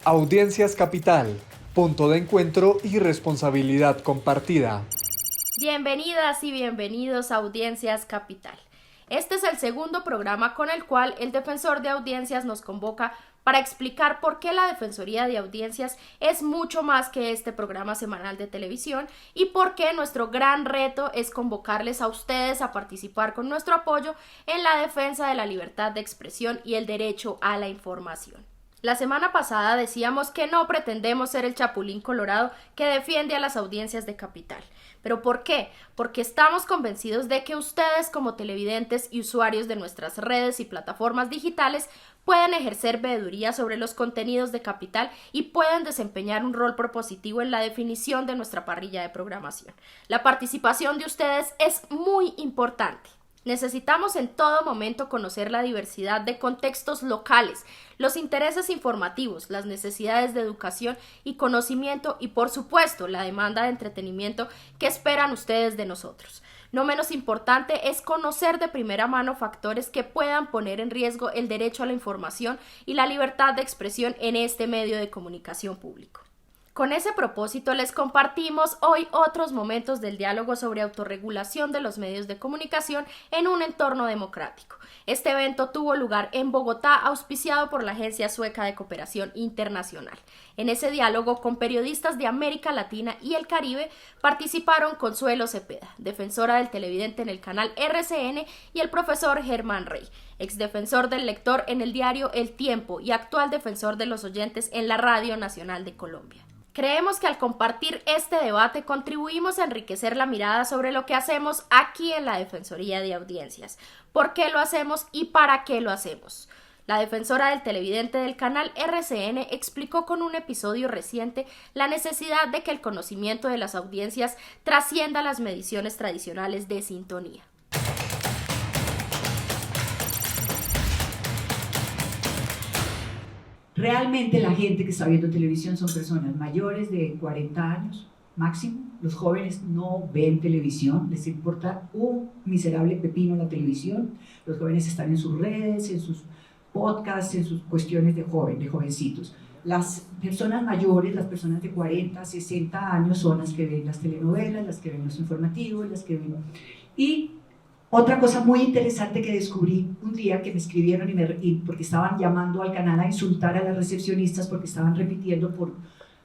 Audiencias Capital, punto de encuentro y responsabilidad compartida. Bienvenidas y bienvenidos a Audiencias Capital. Este es el segundo programa con el cual el Defensor de Audiencias nos convoca para explicar por qué la Defensoría de Audiencias es mucho más que este programa semanal de televisión y por qué nuestro gran reto es convocarles a ustedes a participar con nuestro apoyo en la defensa de la libertad de expresión y el derecho a la información. La semana pasada decíamos que no pretendemos ser el chapulín colorado que defiende a las audiencias de Capital. ¿Pero por qué? Porque estamos convencidos de que ustedes como televidentes y usuarios de nuestras redes y plataformas digitales pueden ejercer veeduría sobre los contenidos de Capital y pueden desempeñar un rol propositivo en la definición de nuestra parrilla de programación. La participación de ustedes es muy importante. Necesitamos en todo momento conocer la diversidad de contextos locales, los intereses informativos, las necesidades de educación y conocimiento y, por supuesto, la demanda de entretenimiento que esperan ustedes de nosotros. No menos importante es conocer de primera mano factores que puedan poner en riesgo el derecho a la información y la libertad de expresión en este medio de comunicación público. Con ese propósito les compartimos hoy otros momentos del diálogo sobre autorregulación de los medios de comunicación en un entorno democrático. Este evento tuvo lugar en Bogotá, auspiciado por la Agencia Sueca de Cooperación Internacional. En ese diálogo con periodistas de América Latina y el Caribe participaron Consuelo Cepeda, defensora del televidente en el canal RCN, y el profesor Germán Rey, exdefensor del lector en el diario El Tiempo y actual defensor de los oyentes en la Radio Nacional de Colombia. Creemos que al compartir este debate contribuimos a enriquecer la mirada sobre lo que hacemos aquí en la Defensoría de Audiencias, por qué lo hacemos y para qué lo hacemos. La defensora del televidente del canal RCN explicó con un episodio reciente la necesidad de que el conocimiento de las audiencias trascienda las mediciones tradicionales de sintonía. Realmente la gente que está viendo televisión son personas mayores de 40 años máximo. Los jóvenes no ven televisión, les importa un miserable pepino la televisión. Los jóvenes están en sus redes, en sus podcasts, en sus cuestiones de jovencitos. Las personas mayores, las personas de 40, 60 años son las que ven las telenovelas, las que ven los informativos, las que ven... Y otra cosa muy interesante que descubrí un día que me escribieron porque estaban llamando al canal a insultar a las recepcionistas porque estaban repitiendo por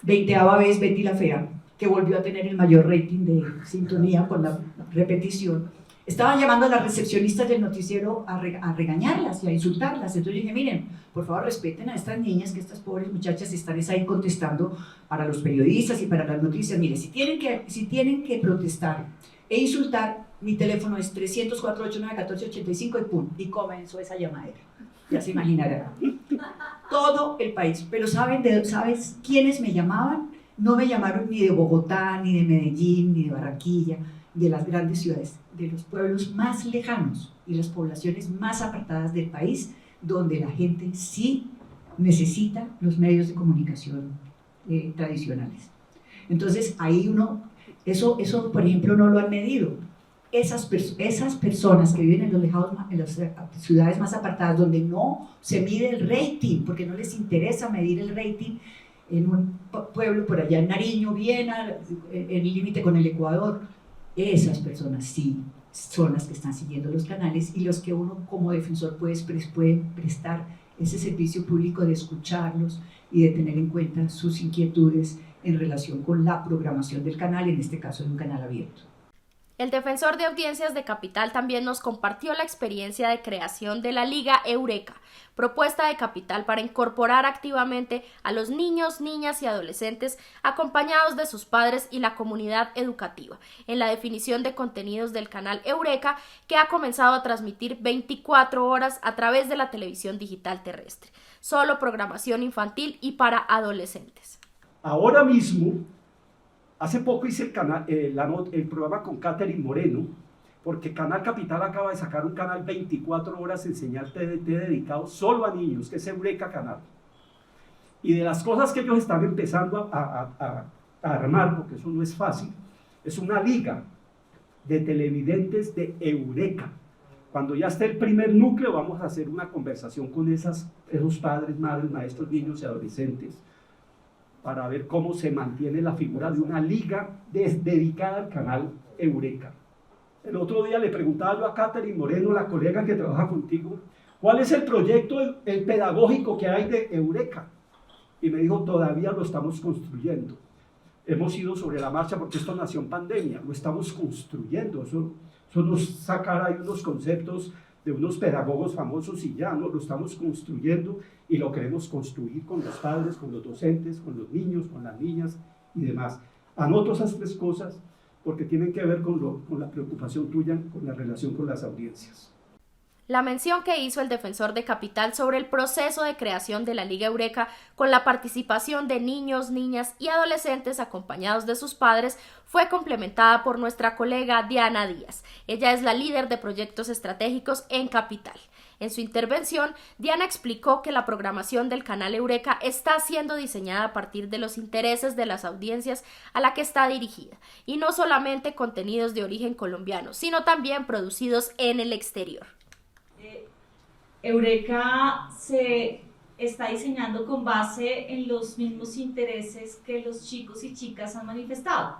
20ª vez Betty la Fea, que volvió a tener el mayor rating de sintonía con la repetición. Estaban llamando a las recepcionistas del noticiero a regañarlas y a insultarlas. Entonces yo dije, miren, por favor respeten a estas niñas, que estas pobres muchachas están ahí contestando para los periodistas y para las noticias. Miren, si tienen que protestar e insultar, mi teléfono es 304-89-1485 y pum, y comenzó esa llamadera. Ya se imaginarán. Todo el país. Pero ¿sabes quiénes me llamaban? No me llamaron ni de Bogotá, ni de Medellín, ni de Barranquilla, de las grandes ciudades, de los pueblos más lejanos y las poblaciones más apartadas del país, donde la gente sí necesita los medios de comunicación tradicionales. Entonces, ahí eso por ejemplo, no lo han medido. Esas personas que viven en las ciudades más apartadas, donde no se mide el rating, porque no les interesa medir el rating, en un pueblo por allá en Nariño, Viena, en el límite con el Ecuador, esas personas sí son las que están siguiendo los canales y los que uno como defensor puede prestar ese servicio público de escucharlos y de tener en cuenta sus inquietudes en relación con la programación del canal, en este caso de un canal abierto. El defensor de audiencias de Capital también nos compartió la experiencia de creación de la Liga Eureka, propuesta de Capital para incorporar activamente a los niños, niñas y adolescentes acompañados de sus padres y la comunidad educativa en la definición de contenidos del canal Eureka, que ha comenzado a transmitir 24 horas a través de la televisión digital terrestre, solo programación infantil y para adolescentes. Ahora mismo, hace poco hice el programa con Catherine Moreno, porque Canal Capital acaba de sacar un canal 24 horas en señal TDT dedicado solo a niños, que es Eureka Canal. Y de las cosas que ellos están empezando a armar, porque eso no es fácil, es una liga de televidentes de Eureka. Cuando ya esté el primer núcleo, vamos a hacer una conversación con esos padres, madres, maestros, niños y adolescentes, para ver cómo se mantiene la figura de una liga dedicada al canal Eureka. El otro día le preguntaba yo a Catherine Moreno, la colega que trabaja contigo, ¿cuál es el proyecto el pedagógico que hay de Eureka? Y me dijo, todavía lo estamos construyendo. Hemos ido sobre la marcha porque esto nació en pandemia, lo estamos construyendo. Eso nos sacar ahí unos conceptos de unos pedagogos famosos y ya, ¿no? Lo estamos construyendo y lo queremos construir con los padres, con los docentes, con los niños, con las niñas y demás. Anoto esas tres cosas porque tienen que ver con la preocupación tuya, con la relación con las audiencias. La mención que hizo el defensor de Capital sobre el proceso de creación de la Liga Eureka con la participación de niños, niñas y adolescentes acompañados de sus padres fue complementada por nuestra colega Diana Díaz. Ella es la líder de proyectos estratégicos en Capital. En su intervención, Diana explicó que la programación del canal Eureka está siendo diseñada a partir de los intereses de las audiencias a la que está dirigida, y no solamente contenidos de origen colombiano, sino también producidos en el exterior. Eureka se está diseñando con base en los mismos intereses que los chicos y chicas han manifestado.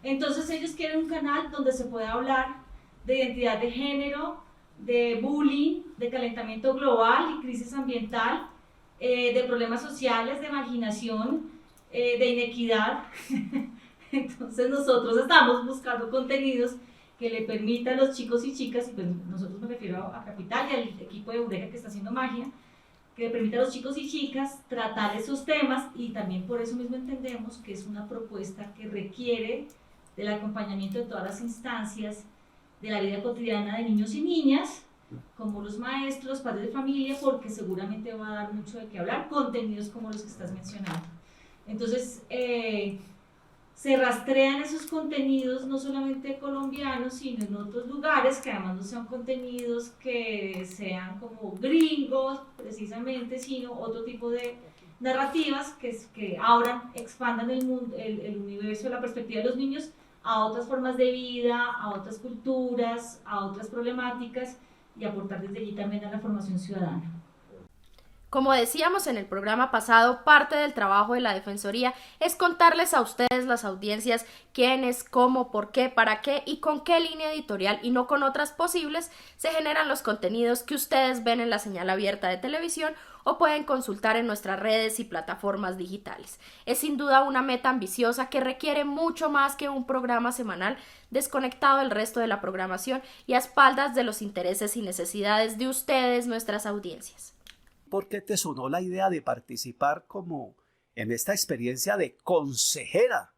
Entonces ellos quieren un canal donde se pueda hablar de identidad de género, de bullying, de calentamiento global y crisis ambiental, de problemas sociales, de marginación, de inequidad. Entonces nosotros estamos buscando contenidos que le permita a los chicos y chicas, y pues nosotros me refiero a Capital y al equipo de Eureka que está haciendo magia, que le permita a los chicos y chicas tratar esos temas, y también por eso mismo entendemos que es una propuesta que requiere del acompañamiento de todas las instancias de la vida cotidiana de niños y niñas, como los maestros, los padres de familia, porque seguramente va a dar mucho de qué hablar, contenidos como los que estás mencionando. Entonces, se rastrean esos contenidos no solamente colombianos, sino en otros lugares, que además no sean contenidos que sean como gringos precisamente, sino otro tipo de narrativas que abran, expandan el mundo, el universo, la perspectiva de los niños a otras formas de vida, a otras culturas, a otras problemáticas, y aportar desde allí también a la formación ciudadana. Como decíamos en el programa pasado, parte del trabajo de la Defensoría es contarles a ustedes, las audiencias, quiénes, cómo, por qué, para qué y con qué línea editorial, y no con otras posibles, se generan los contenidos que ustedes ven en la señal abierta de televisión o pueden consultar en nuestras redes y plataformas digitales. Es sin duda una meta ambiciosa que requiere mucho más que un programa semanal desconectado del resto de la programación y a espaldas de los intereses y necesidades de ustedes, nuestras audiencias. ¿Por qué te sonó la idea de participar como en esta experiencia de consejera,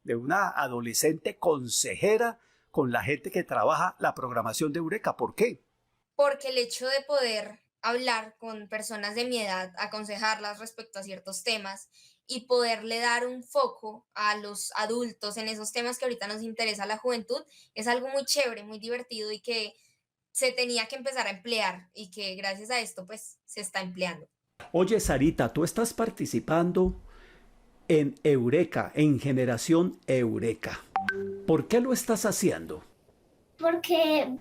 de una adolescente consejera con la gente que trabaja la programación de Eureka? ¿Por qué? Porque el hecho de poder hablar con personas de mi edad, aconsejarlas respecto a ciertos temas y poderle dar un foco a los adultos en esos temas que ahorita nos interesa a la juventud, es algo muy chévere, muy divertido y que se tenía que empezar a emplear, y que gracias a esto pues se está empleando. Oye, Sarita, tú estás participando en Eureka, en Generación Eureka. ¿Por qué lo estás haciendo? Porque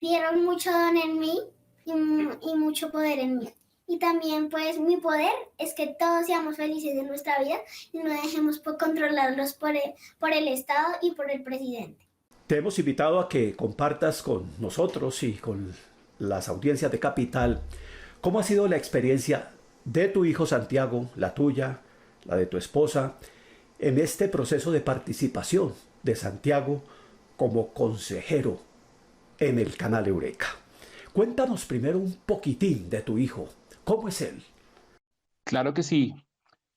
vieron mucho don en mí y mucho poder en mí. Y también pues mi poder es que todos seamos felices en nuestra vida y no dejemos controlarlos por el Estado y por el presidente. Te hemos invitado a que compartas con nosotros y con las audiencias de Capital cómo ha sido la experiencia de tu hijo Santiago, la tuya, la de tu esposa, en este proceso de participación de Santiago como consejero en el canal Eureka. Cuéntanos primero un poquitín de tu hijo. ¿Cómo es él? Claro que sí.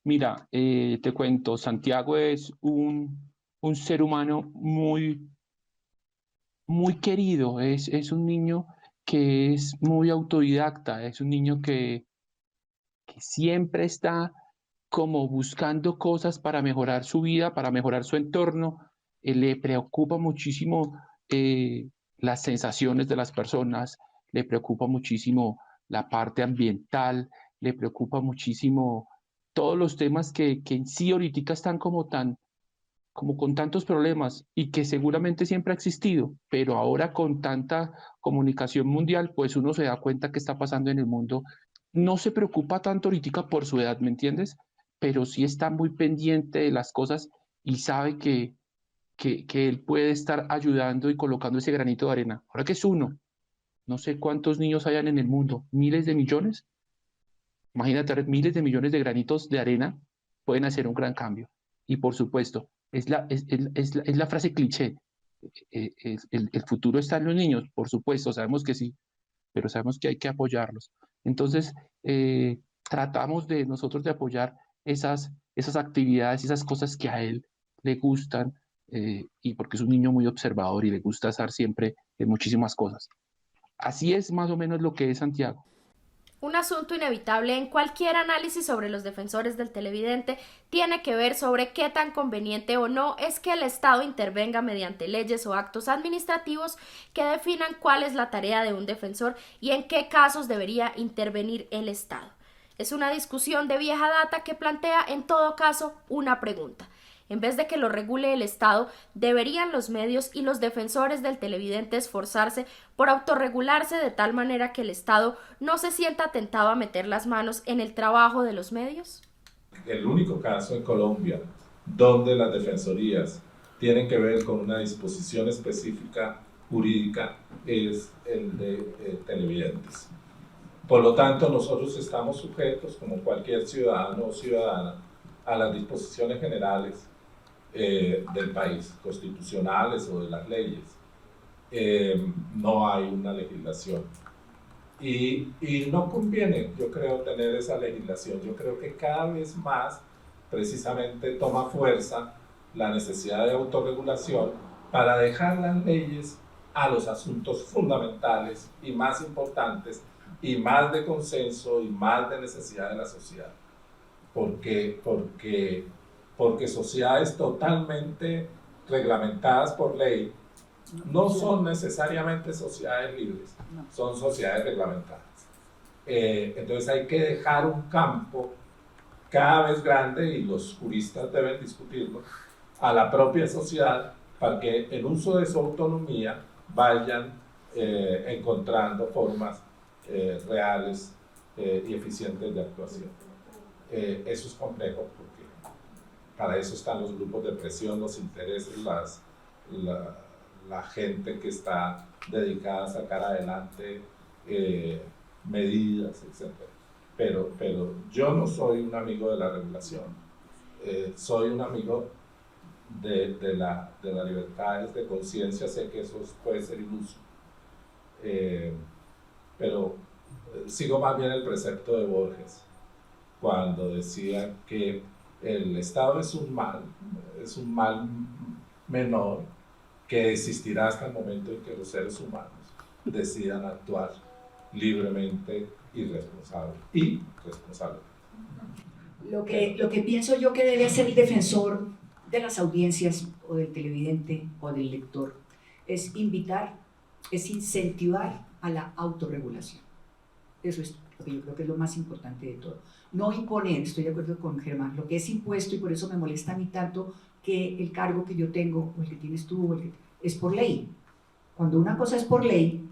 Mira, te cuento, Santiago es un ser humano muy querido, es un niño que es muy autodidacta, es un niño que siempre está como buscando cosas para mejorar su vida, para mejorar su entorno. Le preocupa muchísimo las sensaciones de las personas, le preocupa muchísimo la parte ambiental, le preocupa muchísimo todos los temas que en sí ahorita están como con tantos problemas y que seguramente siempre ha existido, pero ahora con tanta comunicación mundial, pues uno se da cuenta que está pasando en el mundo. No se preocupa tanto ahorita por su edad, ¿me entiendes? pero sí está muy pendiente de las cosas y sabe que él puede estar ayudando y colocando ese granito de arena. Ahora que es uno, no sé cuántos niños hayan en el mundo, miles de millones. Imagínate, miles de millones de granitos de arena pueden hacer un gran cambio. Y por supuesto, es la frase cliché. El futuro está en los niños, por supuesto, sabemos que sí, pero sabemos que hay que apoyarlos. Entonces, tratamos de nosotros de apoyar esas actividades, esas cosas que a él le gustan, y porque es un niño muy observador y le gusta estar siempre en muchísimas cosas. Así es más o menos lo que es Santiago. Un asunto inevitable en cualquier análisis sobre los defensores del televidente tiene que ver sobre qué tan conveniente o no es que el Estado intervenga mediante leyes o actos administrativos que definan cuál es la tarea de un defensor y en qué casos debería intervenir el Estado. Es una discusión de vieja data que plantea en todo caso una pregunta. En vez de que lo regule el Estado, deberían los medios y los defensores del televidente esforzarse por autorregularse de tal manera que el Estado no se sienta tentado a meter las manos en el trabajo de los medios. El único caso en Colombia donde las defensorías tienen que ver con una disposición específica jurídica es el de televidentes. Por lo tanto, nosotros estamos sujetos, como cualquier ciudadano o ciudadana, a las disposiciones generales del país, constitucionales o de las leyes. No hay una legislación. Y no conviene, yo creo, tener esa legislación. Yo creo que cada vez más, precisamente, toma fuerza la necesidad de autorregulación para dejar las leyes a los asuntos fundamentales y más importantes y más de consenso y más de necesidad de la sociedad. Porque sociedades totalmente reglamentadas por ley no son necesariamente sociedades libres, son sociedades reglamentadas. Entonces hay que dejar un campo cada vez grande, y los juristas deben discutirlo, a la propia sociedad para que en uso de su autonomía vayan encontrando formas reales y eficientes de actuación. Eso es complejo porque para eso están los grupos de presión, los intereses, la gente que está dedicada a sacar adelante medidas, etc. Pero yo no soy un amigo de la regulación, soy un amigo de las libertades de conciencia. Sé que eso puede ser iluso, pero sigo más bien el precepto de Borges, cuando decía que el Estado es un mal menor que existirá hasta el momento en que los seres humanos decidan actuar libremente y responsablemente. Lo que pienso yo que debe hacer el defensor de las audiencias o del televidente o del lector es invitar, es incentivar a la autorregulación. Eso es lo que yo creo que es lo más importante de todo. No imponer, estoy de acuerdo con Germán, lo que es impuesto, y por eso me molesta a mí tanto que el cargo que yo tengo, o el que tienes tú, es por ley. Cuando una cosa es por ley,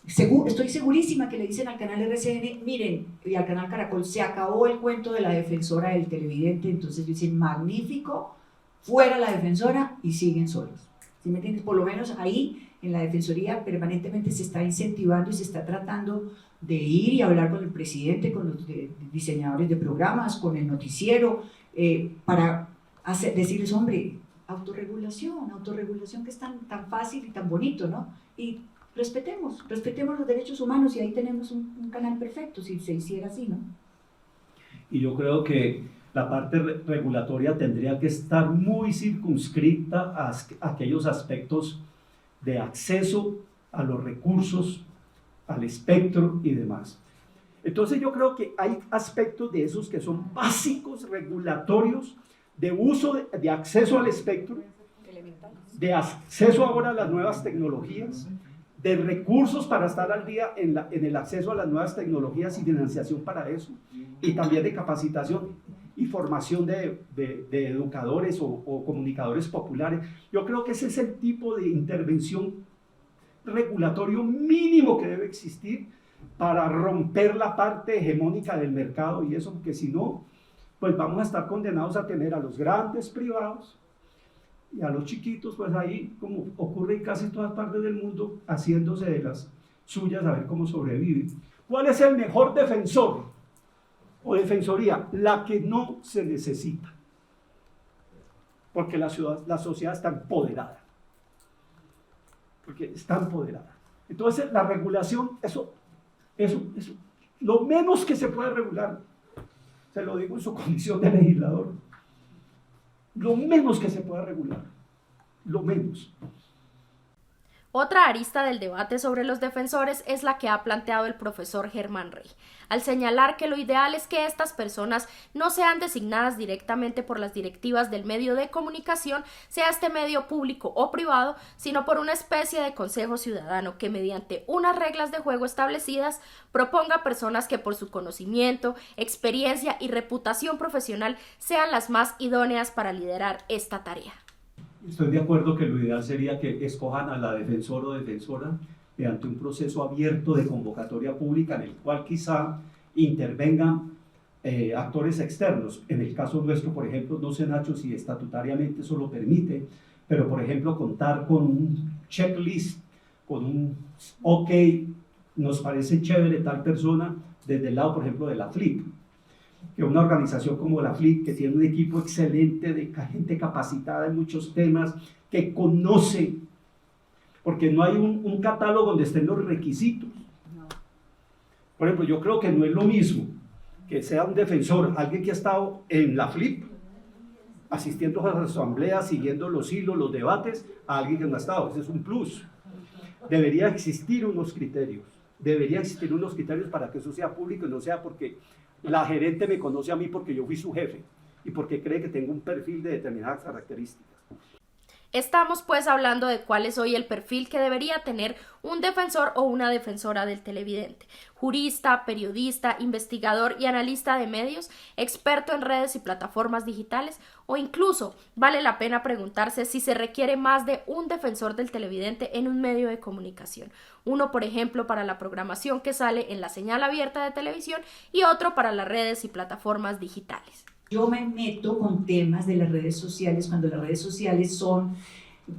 estoy segurísima que le dicen al canal RCN, miren, y al canal Caracol, se acabó el cuento de la defensora del televidente, entonces dicen, magnífico, fuera la defensora, y siguen solos. ¿Sí me entiendes? Por lo menos ahí, en la defensoría, permanentemente se está incentivando y se está tratando de ir y hablar con el presidente, con los diseñadores de programas, con el noticiero, para decirles, hombre, autorregulación que es tan fácil y tan bonito, ¿no? Y respetemos los derechos humanos, y ahí tenemos un canal perfecto, si se hiciera así, ¿no? Y yo creo que la parte regulatoria tendría que estar muy circunscrita a aquellos aspectos de acceso a los recursos, al espectro y demás. Entonces yo creo que hay aspectos de esos que son básicos, regulatorios, de uso, de acceso al espectro, de acceso ahora a las nuevas tecnologías, de recursos para estar al día en el acceso a las nuevas tecnologías y financiación para eso, y también de capacitación y formación de educadores o comunicadores populares. Yo creo que ese es el tipo de intervención regulatorio mínimo que debe existir para romper la parte hegemónica del mercado, y eso, porque si no, pues vamos a estar condenados a tener a los grandes privados y a los chiquitos, pues ahí, como ocurre en casi todas partes del mundo, haciéndose de las suyas a ver cómo sobreviven. ¿Cuál es el mejor defensor o defensoría? La que no se necesita, porque la sociedad está empoderada, porque está empoderada. Entonces la regulación, eso, lo menos que se puede regular, se lo digo en su condición de legislador, lo menos que se puede regular, lo menos. Otra arista del debate sobre los defensores es la que ha planteado el profesor Germán Rey, al señalar que lo ideal es que estas personas no sean designadas directamente por las directivas del medio de comunicación, sea este medio público o privado, sino por una especie de consejo ciudadano que mediante unas reglas de juego establecidas proponga personas que por su conocimiento, experiencia y reputación profesional sean las más idóneas para liderar esta tarea. Estoy de acuerdo que lo ideal sería que escojan a la defensor o defensora mediante un proceso abierto de convocatoria pública en el cual quizá intervengan actores externos. En el caso nuestro, por ejemplo, no sé, Nacho, si estatutariamente eso lo permite, pero por ejemplo contar con un checklist, con un ok, nos parece chévere tal persona, desde el lado, por ejemplo, de la FLIP, que una organización como la FLIP, que tiene un equipo excelente de gente capacitada en muchos temas, que conoce, porque no hay un catálogo donde estén los requisitos. Por ejemplo, yo creo que no es lo mismo que sea un defensor, alguien que ha estado en la FLIP, asistiendo a las asambleas, siguiendo los hilos, los debates, a alguien que no ha estado. Ese es un plus. Debería existir unos criterios para que eso sea público y no sea porque la gerente me conoce a mí porque yo fui su jefe y porque cree que tengo un perfil de determinadas características. Estamos pues hablando de cuál es hoy el perfil que debería tener un defensor o una defensora del televidente. Jurista, periodista, investigador y analista de medios, experto en redes y plataformas digitales, o incluso vale la pena preguntarse si se requiere más de un defensor del televidente en un medio de comunicación. Uno, por ejemplo, para la programación que sale en la señal abierta de televisión y otro para las redes y plataformas digitales. Yo me meto con temas de las redes sociales cuando las redes sociales son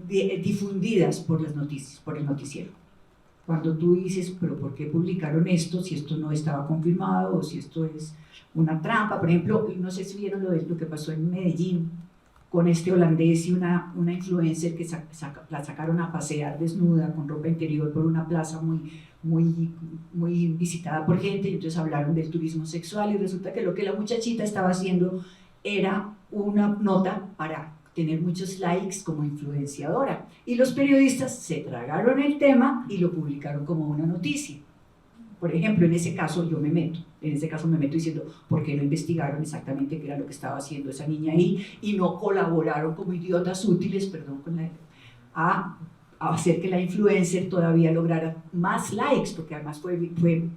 difundidas por las noticias, por el noticiero. Cuando tú dices, pero ¿por qué publicaron esto si esto no estaba confirmado o si esto es una trampa? Por ejemplo, no sé si vieron lo que pasó en Medellín con este holandés y una influencer que la sacaron a pasear desnuda con ropa interior por una plaza muy visitada por gente, y entonces hablaron del turismo sexual y resulta que lo que la muchachita estaba haciendo era una nota para tener muchos likes como influenciadora, y los periodistas se tragaron el tema y lo publicaron como una noticia. Por ejemplo, en ese caso yo me meto diciendo ¿por qué no investigaron exactamente qué era lo que estaba haciendo esa niña ahí y no colaboraron como idiotas útiles, a hacer que la influencer todavía lograra más likes, porque además fue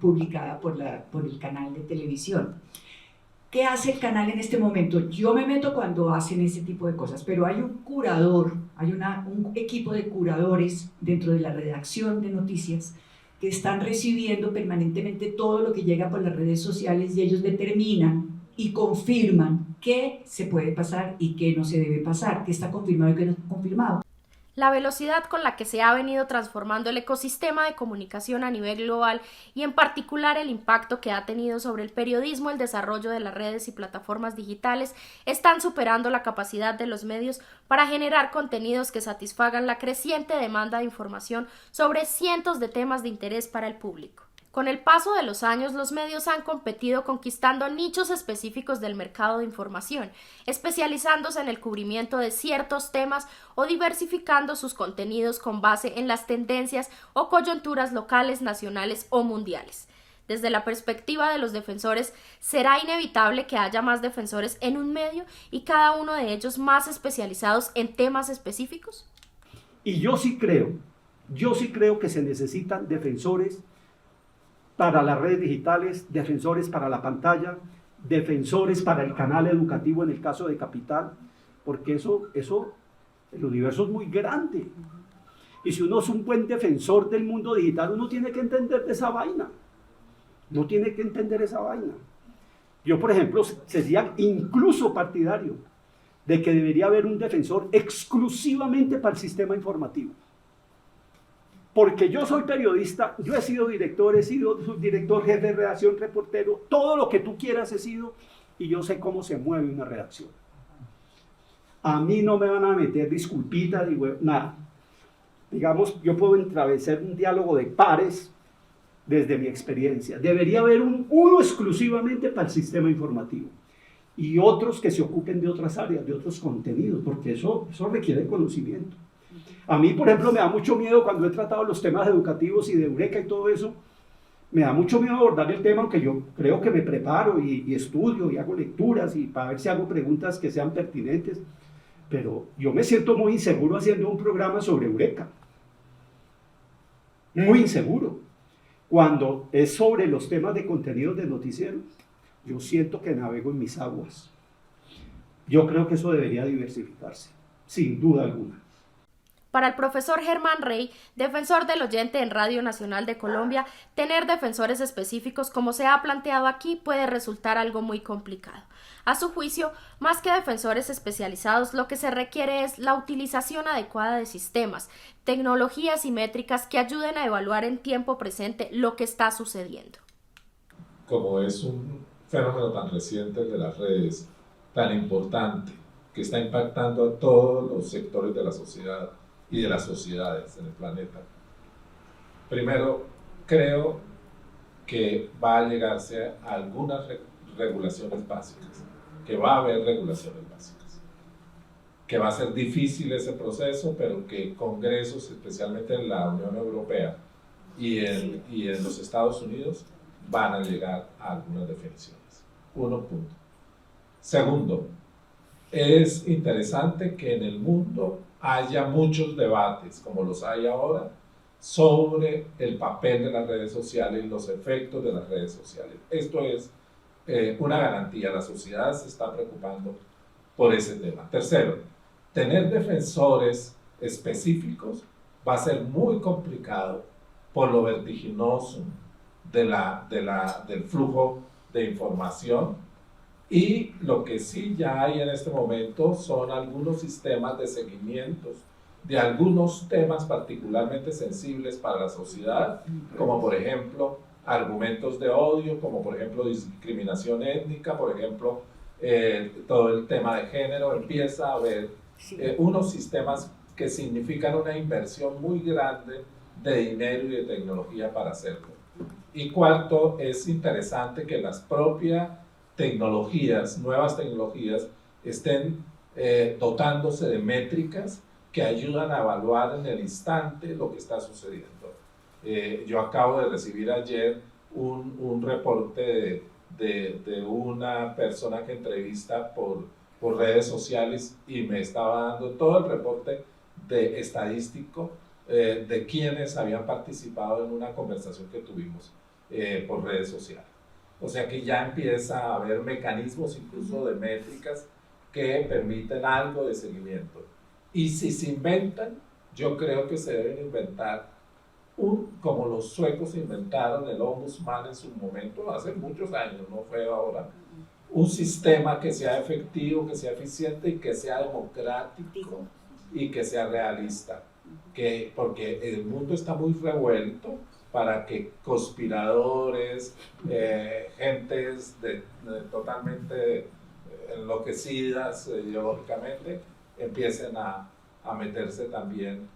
publicada por el canal de televisión? ¿Qué hace el canal en este momento? Yo me meto cuando hacen ese tipo de cosas, pero hay un curador, hay un equipo de curadores dentro de la redacción de noticias que están recibiendo permanentemente todo lo que llega por las redes sociales y ellos determinan y confirman qué se puede pasar y qué no se debe pasar, qué está confirmado y qué no está confirmado. La velocidad con la que se ha venido transformando el ecosistema de comunicación a nivel global y en particular el impacto que ha tenido sobre el periodismo, el desarrollo de las redes y plataformas digitales están superando la capacidad de los medios para generar contenidos que satisfagan la creciente demanda de información sobre cientos de temas de interés para el público. Con el paso de los años, los medios han competido conquistando nichos específicos del mercado de información, especializándose en el cubrimiento de ciertos temas o diversificando sus contenidos con base en las tendencias o coyunturas locales, nacionales o mundiales. Desde la perspectiva de los defensores, ¿será inevitable que haya más defensores en un medio y cada uno de ellos más especializados en temas específicos? Y yo sí creo que se necesitan defensores para las redes digitales, defensores para la pantalla, defensores para el canal educativo en el caso de Capital, porque eso el universo es muy grande. Y si uno es un buen defensor del mundo digital, uno tiene que entender de esa vaina. No tiene que entender esa vaina. Yo, por ejemplo, sería incluso partidario de que debería haber un defensor exclusivamente para el sistema informativo. Porque yo soy periodista, yo he sido subdirector, jefe de redacción, reportero, todo lo que tú quieras he sido, y yo sé cómo se mueve una redacción. A mí no me van a meter disculpitas, nada. Digamos, yo puedo atravesar un diálogo de pares desde mi experiencia. Debería haber uno exclusivamente para el sistema informativo y otros que se ocupen de otras áreas, de otros contenidos, porque eso requiere conocimiento. A mí, por ejemplo, me da mucho miedo cuando he tratado los temas educativos y de Eureka y todo eso, me da mucho miedo abordar el tema, aunque yo creo que me preparo y estudio y hago lecturas y para ver si hago preguntas que sean pertinentes, pero yo me siento muy inseguro haciendo un programa sobre Eureka. Muy inseguro. Cuando es sobre los temas de contenidos de noticiero, yo siento que navego en mis aguas. Yo creo que eso debería diversificarse, sin duda alguna. Para el profesor Germán Rey, defensor del oyente en Radio Nacional de Colombia, tener defensores específicos como se ha planteado aquí puede resultar algo muy complicado. A su juicio, más que defensores especializados, lo que se requiere es la utilización adecuada de sistemas, tecnologías y métricas que ayuden a evaluar en tiempo presente lo que está sucediendo. Como es un fenómeno tan reciente el de las redes, tan importante, que está impactando a todos los sectores de la sociedad y de las sociedades en el planeta. Primero, creo que va a llegarse a algunas regulaciones básicas, que va a haber regulaciones básicas, que va a ser difícil ese proceso, pero que congresos, especialmente en la Unión Europea y en los Estados Unidos, van a llegar a algunas definiciones. Uno punto. Segundo, es interesante que en el mundo haya muchos debates, como los hay ahora, sobre el papel de las redes sociales y los efectos de las redes sociales. Esto es una garantía, la sociedad se está preocupando por ese tema. Tercero, tener defensores específicos va a ser muy complicado por lo vertiginoso del flujo de información. Y lo que sí ya hay en este momento son algunos sistemas de seguimientos de algunos temas particularmente sensibles para la sociedad, como por ejemplo argumentos de odio, como por ejemplo discriminación étnica, por ejemplo todo el tema de género. Empieza a haber unos sistemas que significan una inversión muy grande de dinero y de tecnología para hacerlo. Y cuarto, es interesante que las propias nuevas tecnologías, estén dotándose de métricas que ayudan a evaluar en el instante lo que está sucediendo. Yo acabo de recibir ayer un reporte de una persona que entrevista por redes sociales y me estaba dando todo el reporte estadístico de quienes habían participado en una conversación que tuvimos por redes sociales. O sea que ya empieza a haber mecanismos incluso de métricas que permiten algo de seguimiento. Y si se inventan, yo creo que se deben inventar como los suecos inventaron el Ombudsman en su momento, hace muchos años, no fue ahora, un sistema que sea efectivo, que sea eficiente y que sea democrático y que sea realista. Porque el mundo está muy revuelto para que conspiradores, gentes totalmente enloquecidas ideológicamente, empiecen a meterse también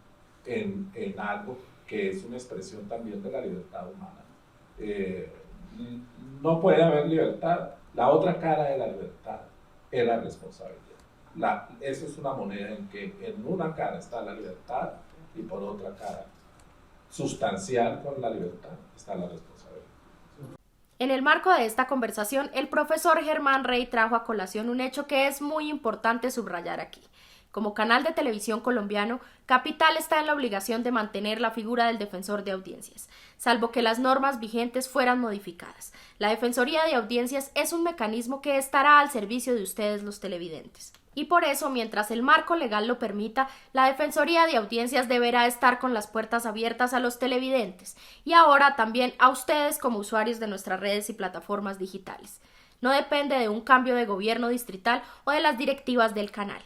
en algo que es una expresión también de la libertad humana. No puede haber libertad. La otra cara de la libertad es la responsabilidad. Eso es una moneda en que en una cara está la libertad y por otra cara, sustancial con la libertad, está la responsabilidad. En el marco de esta conversación, el profesor Germán Rey trajo a colación un hecho que es muy importante subrayar aquí. Como canal de televisión colombiano, Capital está en la obligación de mantener la figura del defensor de audiencias, salvo que las normas vigentes fueran modificadas. La Defensoría de Audiencias es un mecanismo que estará al servicio de ustedes los televidentes. Y por eso, mientras el marco legal lo permita, la Defensoría de Audiencias deberá estar con las puertas abiertas a los televidentes y ahora también a ustedes como usuarios de nuestras redes y plataformas digitales. no depende de un cambio de gobierno distrital o de las directivas del canal.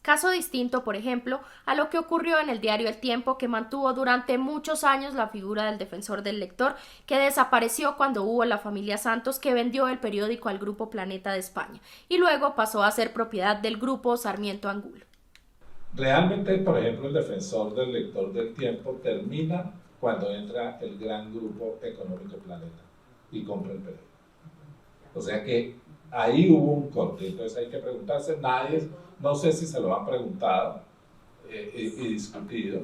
Caso distinto, por ejemplo, a lo que ocurrió en el diario El Tiempo, que mantuvo durante muchos años la figura del defensor del lector, que desapareció cuando hubo la familia Santos, que vendió el periódico al Grupo Planeta de España y luego pasó a ser propiedad del Grupo Sarmiento Angulo. Realmente, por ejemplo, el defensor del lector del Tiempo termina cuando entra el gran Grupo Económico Planeta y compra el periódico. O sea que ahí hubo un corte, entonces hay que preguntarse, no sé si se lo han preguntado y discutido,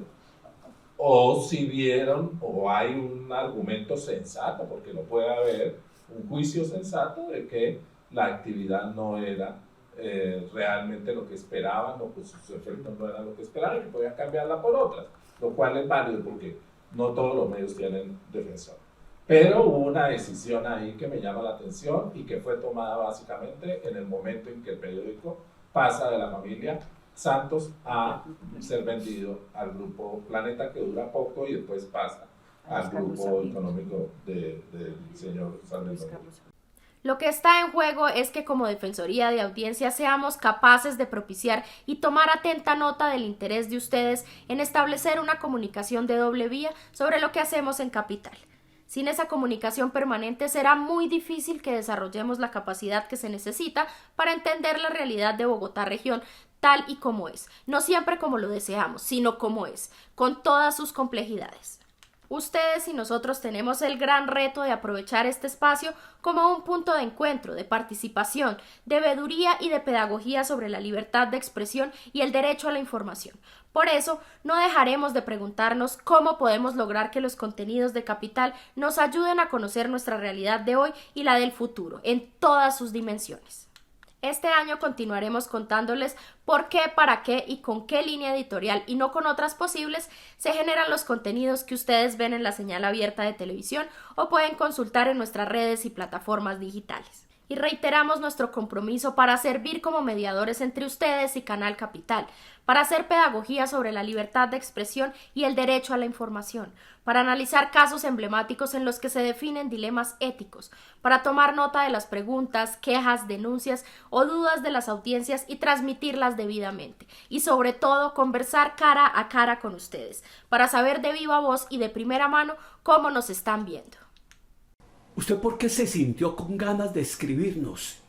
o si vieron o hay un argumento sensato, porque no puede haber un juicio sensato de que la actividad no era realmente lo que esperaban, o que sus efectos no eran lo que esperaban y que podían cambiarla por otras, lo cual es válido porque no todos los medios tienen defensor. Pero hubo una decisión ahí que me llama la atención y que fue tomada básicamente en el momento en que el periódico pasa de la familia Santos a ser vendido al Grupo Planeta, que dura poco, y después pasa al Grupo Económico del señor Sarmiento. Lo que está en juego es que como Defensoría de Audiencia seamos capaces de propiciar y tomar atenta nota del interés de ustedes en establecer una comunicación de doble vía sobre lo que hacemos en Capital. Sin esa comunicación permanente será muy difícil que desarrollemos la capacidad que se necesita para entender la realidad de Bogotá región tal y como es, no siempre como lo deseamos, sino como es, con todas sus complejidades. Ustedes y nosotros tenemos el gran reto de aprovechar este espacio como un punto de encuentro, de participación, de veeduría y de pedagogía sobre la libertad de expresión y el derecho a la información. Por eso, no dejaremos de preguntarnos cómo podemos lograr que los contenidos de Capital nos ayuden a conocer nuestra realidad de hoy y la del futuro, en todas sus dimensiones. Este año continuaremos contándoles por qué, para qué y con qué línea editorial y no con otras posibles se generan los contenidos que ustedes ven en la señal abierta de televisión o pueden consultar en nuestras redes y plataformas digitales. Y reiteramos nuestro compromiso para servir como mediadores entre ustedes y Canal Capital, para hacer pedagogía sobre la libertad de expresión y el derecho a la información, para analizar casos emblemáticos en los que se definen dilemas éticos, para tomar nota de las preguntas, quejas, denuncias o dudas de las audiencias y transmitirlas debidamente, y sobre todo conversar cara a cara con ustedes, para saber de viva voz y de primera mano cómo nos están viendo. ¿Usted por qué se sintió con ganas de escribirnos,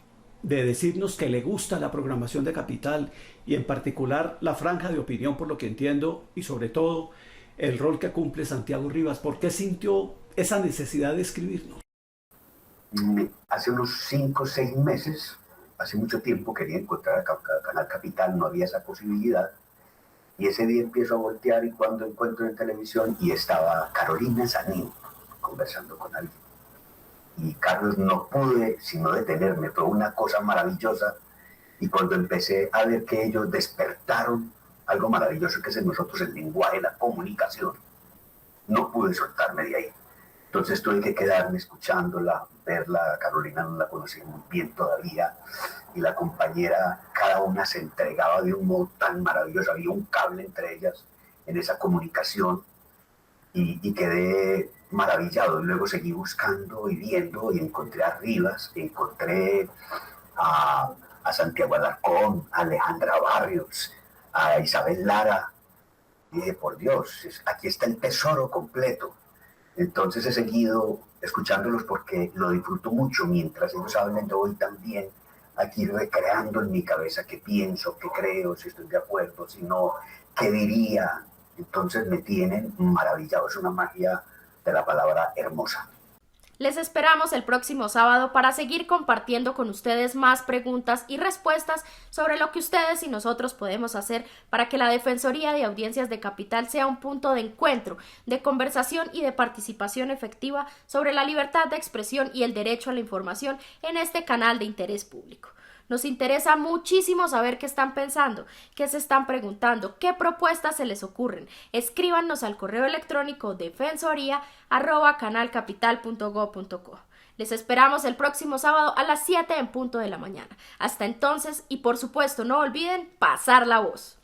de decirnos que le gusta la programación de Capital y en particular la franja de opinión, por lo que entiendo, y sobre todo el rol que cumple Santiago Rivas? ¿Por qué sintió esa necesidad de escribirnos? Hace unos 5 o 6 meses, hace mucho tiempo quería encontrar a Canal Capital, no había esa posibilidad, y ese día empiezo a voltear y cuando encuentro en televisión y estaba Carolina Sanín conversando con alguien. Y Carlos, no pude sino detenerme, fue una cosa maravillosa, y cuando empecé a ver que ellos despertaron algo maravilloso que es en nosotros el lenguaje, la comunicación, no pude soltarme de ahí. Entonces tuve que quedarme escuchándola, verla. Carolina no la conocía muy bien todavía, y la compañera, cada una se entregaba de un modo tan maravilloso, había un cable entre ellas en esa comunicación, y quedé maravillado. Y luego seguí buscando y viendo y encontré a Rivas, encontré a Santiago Alarcón, a Alejandra Barrios, a Isabel Lara, y dije, por Dios, aquí está el tesoro completo. Entonces he seguido escuchándolos porque lo disfruto mucho mientras ellos hablan. Yo voy también aquí recreando en mi cabeza qué pienso, qué creo, si estoy de acuerdo, si no, qué diría. Entonces me tienen maravillado, es una magia de la palabra hermosa. Les esperamos el próximo sábado para seguir compartiendo con ustedes más preguntas y respuestas sobre lo que ustedes y nosotros podemos hacer para que la Defensoría de Audiencias de Capital sea un punto de encuentro, de conversación y de participación efectiva sobre la libertad de expresión y el derecho a la información en este canal de interés público. Nos interesa muchísimo saber qué están pensando, qué se están preguntando, qué propuestas se les ocurren. Escríbanos al correo electrónico defensoría@canalcapital.go.co. Les esperamos el próximo sábado a las 7 en punto de la mañana. Hasta entonces, y por supuesto no olviden pasar la voz.